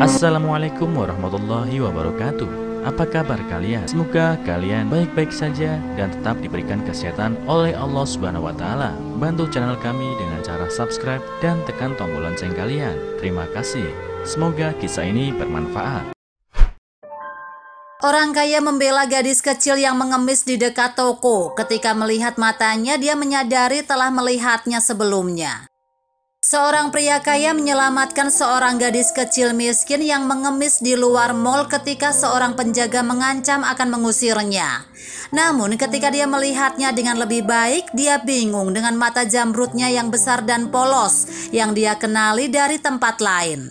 Assalamualaikum warahmatullahi wabarakatuh. Apa kabar kalian? Semoga kalian baik-baik saja dan tetap diberikan kesehatan oleh Allah Subhanahu wa Ta'ala. Bantu channel kami dengan cara subscribe dan tekan tombol lonceng kalian. Terima kasih. Semoga kisah ini bermanfaat. Orang kaya membela gadis kecil yang mengemis di dekat toko. Ketika melihat matanya, dia menyadari telah melihatnya sebelumnya. Seorang pria kaya menyelamatkan seorang gadis kecil miskin yang mengemis di luar mal ketika seorang penjaga mengancam akan mengusirnya. Namun ketika dia melihatnya dengan lebih baik, dia bingung dengan mata jamrutnya yang besar dan polos yang dia kenali dari tempat lain.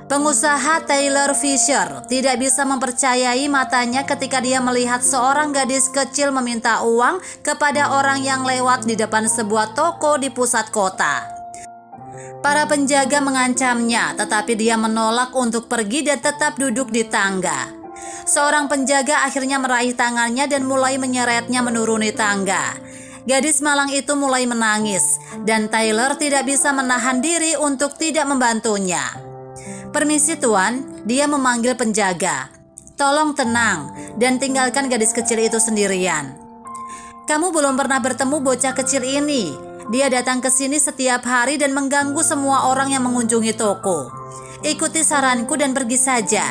Pengusaha Taylor Fisher tidak bisa mempercayai matanya ketika dia melihat seorang gadis kecil meminta uang kepada orang yang lewat di depan sebuah toko di pusat kota. Para penjaga mengancamnya, tetapi dia menolak untuk pergi dan tetap duduk di tangga. Seorang penjaga akhirnya meraih tangannya dan mulai menyeretnya menuruni tangga. Gadis malang itu mulai menangis, dan Taylor tidak bisa menahan diri untuk tidak membantunya. "Permisi tuan," dia memanggil penjaga. "Tolong tenang dan tinggalkan gadis kecil itu sendirian. Kamu belum pernah bertemu bocah kecil ini. Dia datang ke sini setiap hari dan mengganggu semua orang yang mengunjungi toko. Ikuti saranku dan pergi saja.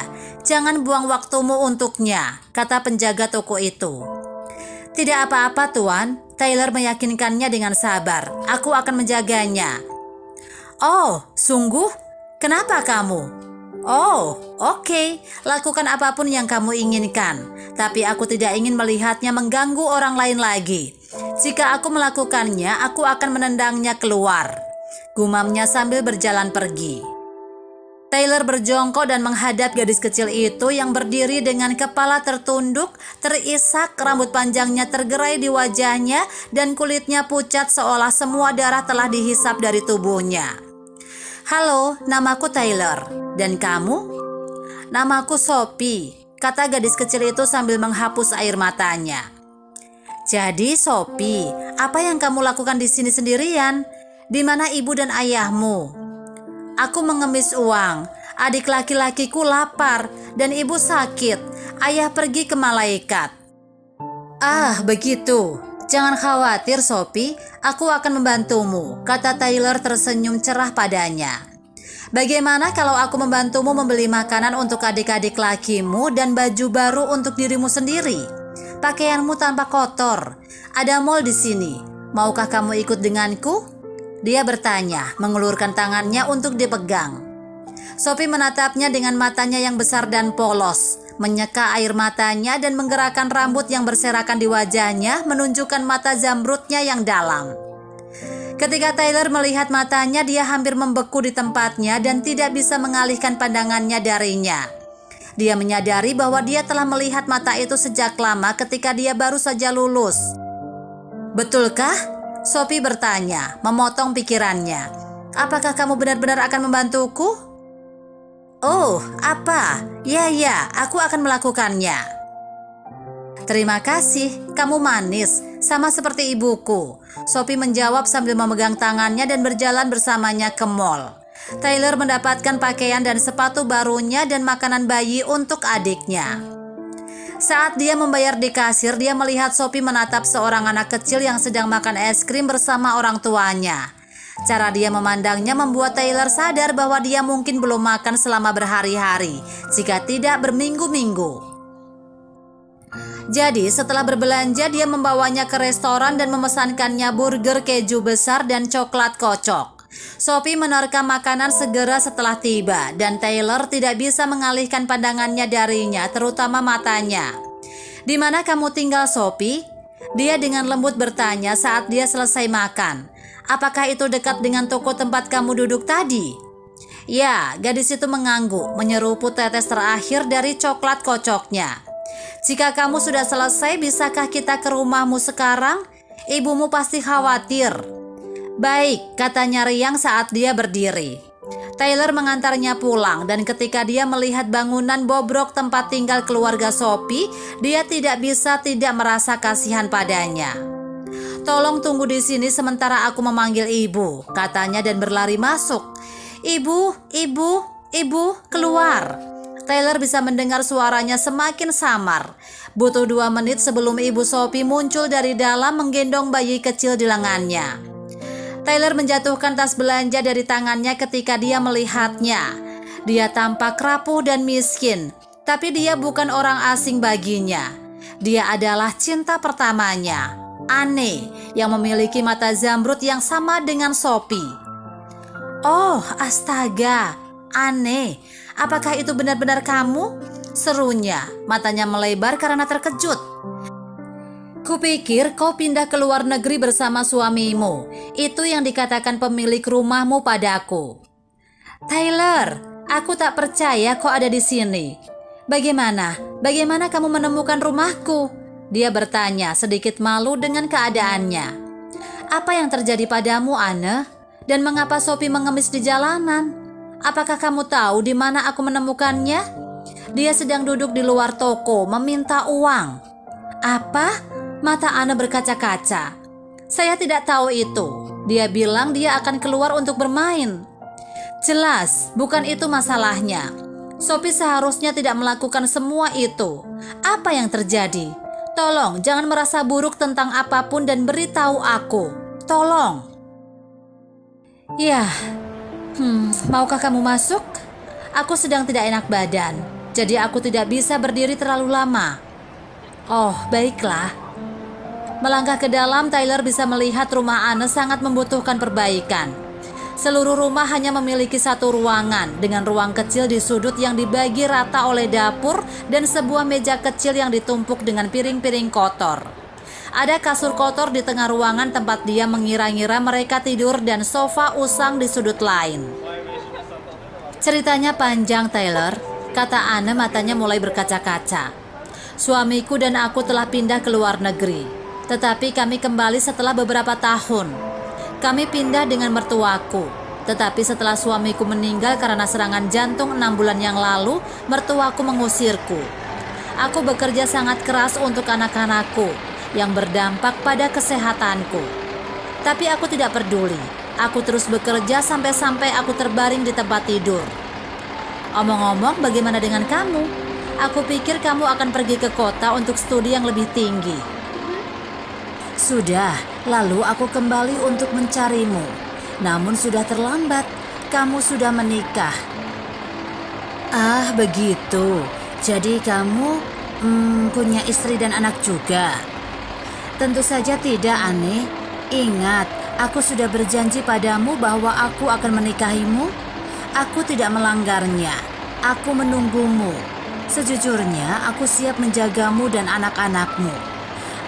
Jangan buang waktumu untuknya," kata penjaga toko itu. "Tidak apa-apa tuan," Taylor meyakinkannya dengan sabar. "Aku akan menjaganya." "Oh, sungguh? Kenapa kamu?" "Oh, oke. Lakukan apapun yang kamu inginkan. Tapi aku tidak ingin melihatnya mengganggu orang lain lagi. Jika aku melakukannya, aku akan menendangnya keluar," gumamnya sambil berjalan pergi. Taylor berjongkok dan menghadap gadis kecil itu yang berdiri dengan kepala tertunduk, terisak, rambut panjangnya tergerai di wajahnya, dan kulitnya pucat seolah semua darah telah dihisap dari tubuhnya. "Halo, namaku Taylor. Dan kamu?" "Namaku Sophie," kata gadis kecil itu sambil menghapus air matanya. "Jadi Sophie, apa yang kamu lakukan di sini sendirian? Di mana ibu dan ayahmu?" "Aku mengemis uang. Adik laki-lakiku lapar dan ibu sakit. Ayah pergi ke malaikat." "Ah, begitu. Jangan khawatir Sophie, aku akan membantumu," kata Taylor tersenyum cerah padanya. "Bagaimana kalau aku membantumu membeli makanan untuk adik-adik lakimu dan baju baru untuk dirimu sendiri? Pakaianmu tanpa kotor. Ada mall di sini. Maukah kamu ikut denganku?" Dia bertanya, mengulurkan tangannya untuk dipegang. Sophie menatapnya dengan matanya yang besar dan polos, menyeka air matanya dan menggerakkan rambut yang berserakan di wajahnya, menunjukkan mata zamrudnya yang dalam. Ketika Taylor melihat matanya, dia hampir membeku di tempatnya dan tidak bisa mengalihkan pandangannya darinya. Dia menyadari bahwa dia telah melihat mata itu sejak lama ketika dia baru saja lulus. "Betulkah?" Sophie bertanya, memotong pikirannya. "Apakah kamu benar-benar akan membantuku?" "Oh, apa? Ya, aku akan melakukannya." "Terima kasih, kamu manis, sama seperti ibuku," Sophie menjawab sambil memegang tangannya dan berjalan bersamanya ke mall. Taylor mendapatkan pakaian dan sepatu barunya dan makanan bayi untuk adiknya. Saat dia membayar di kasir, dia melihat Sophie menatap seorang anak kecil yang sedang makan es krim bersama orang tuanya. Cara dia memandangnya membuat Taylor sadar bahwa dia mungkin belum makan selama berhari-hari, jika tidak berminggu-minggu. Jadi setelah berbelanja, dia membawanya ke restoran dan memesankannya burger keju besar dan coklat kocok. Sophie menerka makanan segera setelah tiba, dan Taylor tidak bisa mengalihkan pandangannya darinya, terutama matanya. "Di mana kamu tinggal, Sophie?" Dia dengan lembut bertanya saat dia selesai makan. "Apakah itu dekat dengan toko tempat kamu duduk tadi?" "Ya," gadis itu mengangguk, menyeruput tetes terakhir dari coklat kocoknya. "Jika kamu sudah selesai, bisakah kita ke rumahmu sekarang? Ibumu pasti khawatir." "Baik," katanya riang saat dia berdiri. Taylor mengantarnya pulang, dan ketika dia melihat bangunan bobrok tempat tinggal keluarga Sophie, dia tidak bisa tidak merasa kasihan padanya. "Tolong tunggu di sini sementara aku memanggil ibu," katanya dan berlari masuk. "Ibu, ibu, "Ibu, keluar." Tyler bisa mendengar suaranya semakin samar. Butuh 2 menit sebelum Ibu Sophie muncul dari dalam menggendong bayi kecil di lengannya. Tyler menjatuhkan tas belanja dari tangannya ketika dia melihatnya. Dia tampak rapuh dan miskin, tapi dia bukan orang asing baginya. Dia adalah cinta pertamanya, Anne, yang memiliki mata zamrud yang sama dengan Sophie. "Oh, astaga, Anne, apakah itu benar-benar kamu?" serunya, matanya melebar karena terkejut. "Kupikir kau pindah ke luar negeri bersama suamimu. Itu yang dikatakan pemilik rumahmu padaku." "Tyler, aku tak percaya kau ada di sini. Bagaimana kamu menemukan rumahku?" dia bertanya, sedikit malu dengan keadaannya. "Apa yang terjadi padamu, Anne? Dan mengapa Sophie mengemis di jalanan? Apakah kamu tahu di mana aku menemukannya? Dia sedang duduk di luar toko meminta uang." "Apa?" Mata Anne berkaca-kaca. "Saya tidak tahu itu. Dia bilang dia akan keluar untuk bermain." "Jelas, bukan itu masalahnya. Sophie seharusnya tidak melakukan semua itu. Apa yang terjadi? Tolong jangan merasa buruk tentang apapun dan beritahu aku. Tolong." "Ya, maukah kamu masuk? Aku sedang tidak enak badan, jadi aku tidak bisa berdiri terlalu lama." "Oh, baiklah." Melangkah ke dalam, Tyler bisa melihat rumah Anne sangat membutuhkan perbaikan. Seluruh rumah hanya memiliki satu ruangan dengan ruang kecil di sudut yang dibagi rata oleh dapur dan sebuah meja kecil yang ditumpuk dengan piring-piring kotor. Ada kasur kotor di tengah ruangan tempat dia mengira-ngira mereka tidur dan sofa usang di sudut lain. "Ceritanya panjang, Tyler," kata Anne, matanya mulai berkaca-kaca. "Suamiku dan aku telah pindah ke luar negeri, tetapi kami kembali setelah beberapa tahun. Kami pindah dengan mertuaku, tetapi setelah suamiku meninggal karena serangan jantung 6 bulan yang lalu, mertuaku mengusirku. Aku bekerja sangat keras untuk anak-anakku yang berdampak pada kesehatanku. Tapi aku tidak peduli. Aku terus bekerja sampai aku terbaring di tempat tidur. Omong-omong, bagaimana dengan kamu? Aku pikir kamu akan pergi ke kota untuk studi yang lebih tinggi." "Sudah, lalu aku kembali untuk mencarimu. Namun sudah terlambat, kamu sudah menikah." "Ah, begitu. Jadi kamu punya istri dan anak juga?" "Tentu saja tidak, Anne. Ingat, aku sudah berjanji padamu bahwa aku akan menikahimu. Aku tidak melanggarnya. Aku menunggumu. Sejujurnya, aku siap menjagamu dan anak-anakmu.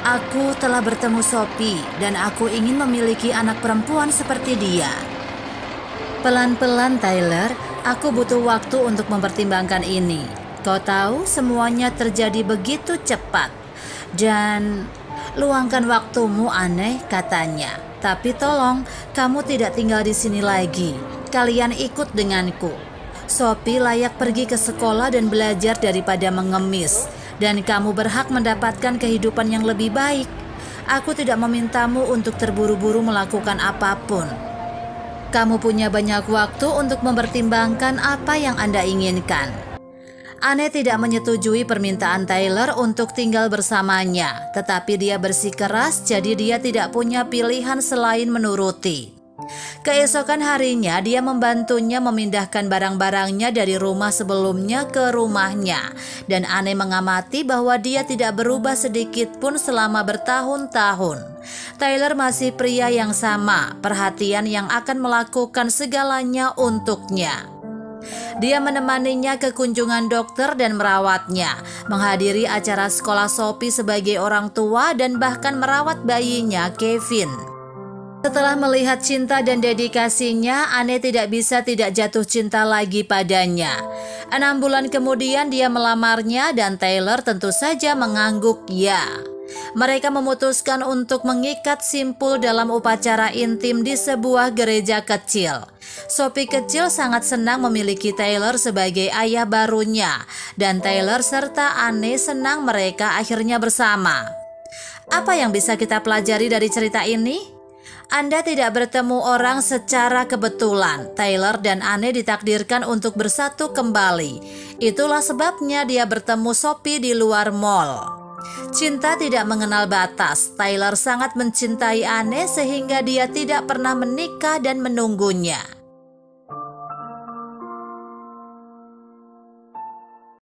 Aku telah bertemu Sophie dan aku ingin memiliki anak perempuan seperti dia." "Pelan-pelan, Tyler. Aku butuh waktu untuk mempertimbangkan ini. Kau tahu, semuanya terjadi begitu cepat. Dan luangkan waktumu, Anne," katanya. "Tapi tolong, kamu tidak tinggal di sini lagi. Kalian ikut denganku. Sophie layak pergi ke sekolah dan belajar daripada mengemis. Dan kamu berhak mendapatkan kehidupan yang lebih baik. Aku tidak memintamu untuk terburu-buru melakukan apapun. Kamu punya banyak waktu untuk mempertimbangkan apa yang Anda inginkan." Anne tidak menyetujui permintaan Tyler untuk tinggal bersamanya, tetapi dia bersikeras, jadi dia tidak punya pilihan selain menuruti. Keesokan harinya, dia membantunya memindahkan barang-barangnya dari rumah sebelumnya ke rumahnya, dan Anne mengamati bahwa dia tidak berubah sedikit pun selama bertahun-tahun. Tyler masih pria yang sama, perhatian yang akan melakukan segalanya untuknya. Dia menemaninya ke kunjungan dokter dan merawatnya, menghadiri acara sekolah Sophie sebagai orang tua, dan bahkan merawat bayinya, Kevin. Setelah melihat cinta dan dedikasinya, Anne tidak bisa tidak jatuh cinta lagi padanya. 6 bulan kemudian dia melamarnya dan Tyler tentu saja mengangguk ya. Mereka memutuskan untuk mengikat simpul dalam upacara intim di sebuah gereja kecil. Sophie kecil sangat senang memiliki Tyler sebagai ayah barunya, dan Tyler serta Anne senang mereka akhirnya bersama. Apa yang bisa kita pelajari dari cerita ini? Anda tidak bertemu orang secara kebetulan. Taylor dan Anne ditakdirkan untuk bersatu kembali. Itulah sebabnya dia bertemu Sophie di luar mall. Cinta tidak mengenal batas. Taylor sangat mencintai Anne sehingga dia tidak pernah menikah dan menunggunya.